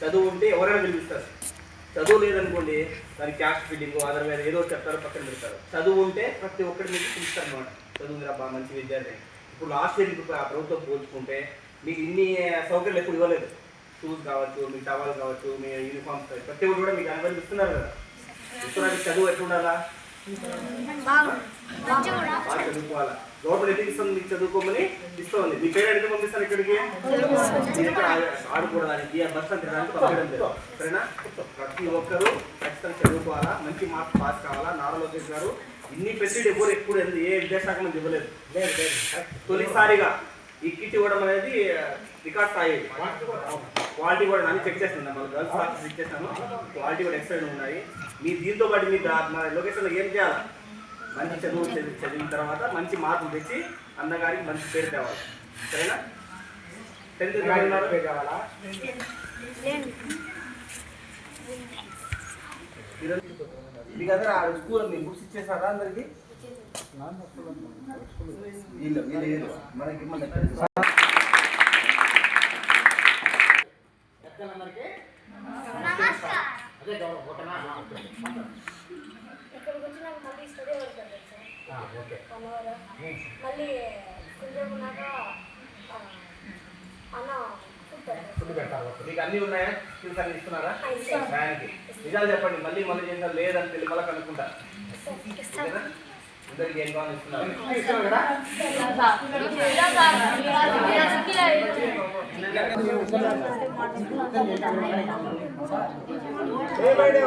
చదువు ఉంటే ఎవరైనా పిలిపిస్తారు. చదువు లేదనుకోండి దానికి క్యాస్ట్ ఫీలింగ్ అదర్వైజ్ ఏదో చెప్తారో పక్కన పెడతారు. చదువు ఉంటే ప్రతి ఒక్కరి మీకు పిలుస్తారు అనమాట. చదువు అబ్బా మంచి విద్యార్థి. ఇప్పుడు లాస్ట్ ఇయర్ ప్రభుత్వం పోల్చుకుంటే మీకు ఇన్ని సౌకర్యాలు ఎప్పుడు ఇవ్వలేదు. షూస్ కావచ్చు, మీ టవల్ కావచ్చు, మీ యూనిఫామ్స్ ప్రతి ఒక్కరు కూడా మీకు అనుమతి ఇస్తున్నారు కదా. ఇస్తున్నారు. చదువు ఎట్లుండాలా? బాగా చదువుకోవాలా. గవర్నమెంట్ ఎందుకు ఇస్తుంది? మీకు చదువుకోమని ఇస్తుంది. మీ పేరు ఎందుకు పంపిస్తాను ఇక్కడికి? ఆడుకోవడానికి బస్ తినడానికి పంపించడం లేదు. సరేనా? ప్రతి ఒక్కరూ ఖచ్చితంగా చదువుకోవాలా, మంచి మార్క్స్ పాస్ కావాలా. నారా లోకేష్ గారు ఇన్ని పెట్టి ఎవరు ఎప్పుడు ఏ విద్యాశాఖ నుంచి ఇవ్వలేదు. తొలిసారిగా ఈ కిట్ ఇవ్వడం అనేది రికార్డ్ స్థాయి. క్వాలిటీ కూడా అన్ని చెక్ చేస్తున్నాం. మన గర్ల్స్ హాస్టల్ చెక్ చేస్తాను. క్వాలిటీ కూడా ఎక్సలెంట్ ఉన్నాయి. మీ దీంతో పాటు మీ మన లొకేషన్లో ఏం చేయాలి? మంచి చదువు చదివిన తర్వాత మంచి మార్కులు తెచ్చి అన్నగారికి మంచి పేరు తేవాలి. సరేనా? 10th కావాలా? మీ దగ్గర స్కూల్ మీ బుక్స్ ఇచ్చేసారా అందరికి? మనకి ఇక్కడికి వచ్చి నాకు మళ్ళీ స్టడీ వర్క్ ఉంటుంది సార్. 1 అవర్ మళ్ళీ ఉన్నాక అన్న ఫుడ్ పెడతారు. మీకు అన్నీ ఉన్నాయా? స్కిల్స్ అన్ని ఇస్తున్నారా? బ్యాంక్కి నిజాలు చెప్పండి. మళ్ళీ చేసిన లేదని తెలియ మళ్ళీ కనుక్కుంటా. అందరికి ఏం కావాలి ఇస్తున్నారు కదా? చెప్పండి.